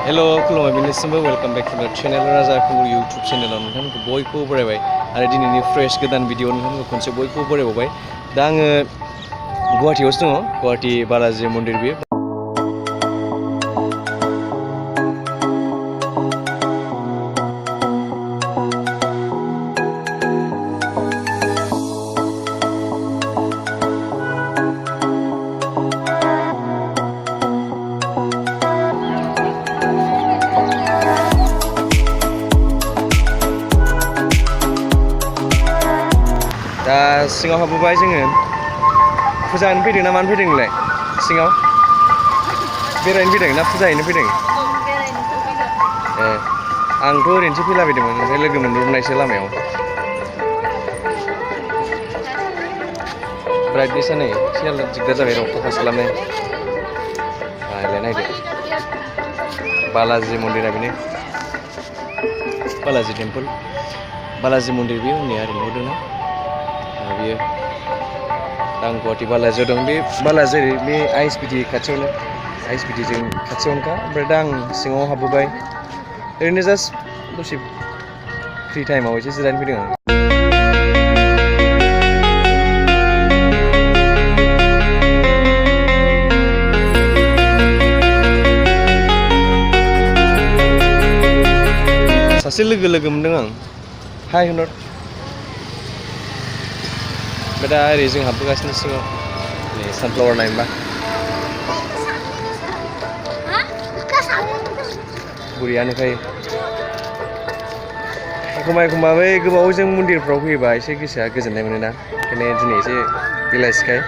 hello खुलुमबाय बेनिसिमबो welcome back to द channel राजा खुंगुर यूट्यूब चैनलाव नोंथांमोनखौ बयखौबो बरायबाय आरो दिनैनि फ्रेश गोदान भिडिअ नोंथांमोनखौ खनसे बयखौबो बरायबावबाय दा आङो गुवाहाटीयावसो दङ गुवाहाटी बालाजी मन्दिर बे दा सिङाव हाबबोबाय जोङो फुजा होनो फैदों ना मानो फैदों नोंलाय सिङाव बेरायनो फैदों ना फुजा हैनो फैदों आंथ' ओरैनोसो फैलाबायदोंमोन ओमफ्राय लोगो मोनब्रबनायसो लामायाव ब्राइटनेसआ नै एसे दिगदार जाबाय र' फकास खालामनो नायदो बालाजी मन्दिरा बेनो बालाजी टेम्पोल बालाजी मन्दिर बे उननिया ओरैनो नुदोंना बियो आं गुवाहाटी बालाजियाव दं बे बालाजी बे आइएसबिटि खाथियावनो आइएसबिटिजों खाथियावनोखा ओमफ्राय दा आं सिङाव हाबबोबाय ओरैनो जास्ट दसे फ्रि टाइमाव एसे जिरायनो फैदों आं सासे लोगो मोनदों आं हाय होनहर ओमफ्राय दा ओरै जों हाबबोगासिनो सिङाव नै सानफ्लावार नायनोबा बुरियानोखाय एखमबा बै गोबावजों मन्दिरफ्राव फैयोबा एसे गोसोआ गोजोननाय मोनोना ओंखायनो दिनै एसे बेलासिखाय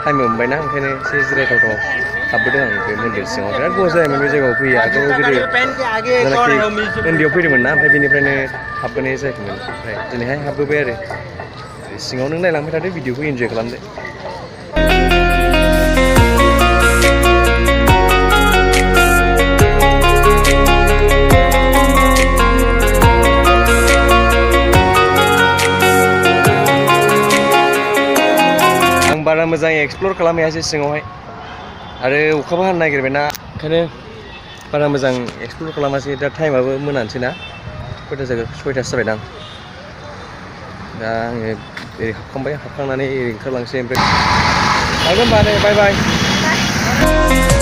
टाइम मोनबायना ओंखायनो एसे जिरायथावथाव हाबबोदों आं बे मन्दिर सिङाव बिराद गोबाव जायोमोन बे जायगायाव फैयो आगोलाव गोदो जेनाखि उन्दैयाव फैदोंमोन ना ओमफ्राय बेनिफ्रायनो हाबबोनाय जायाखैमोन ओमफ्राय दिनैहाय हाबबोबाय आरो सिङाव नों नायलांबाय थादो भिडिअखौ इन्जय खालामदो आं बारा मोजां एक्सप्लर खालामहैयासै सिङावहाय आरो अखाबो हानो नागिरबायना ओंखायनो बारा मोजां एक्सप्लर खालामासै दा टाइमाबो मोनानोसै ना खयथा जागोन 6थासो जाबायदां दा आङो ओरै हाबखांनानै ओरै ओंखारलांसै ओमफ्राय थांगोन होनबा दे बाय बाय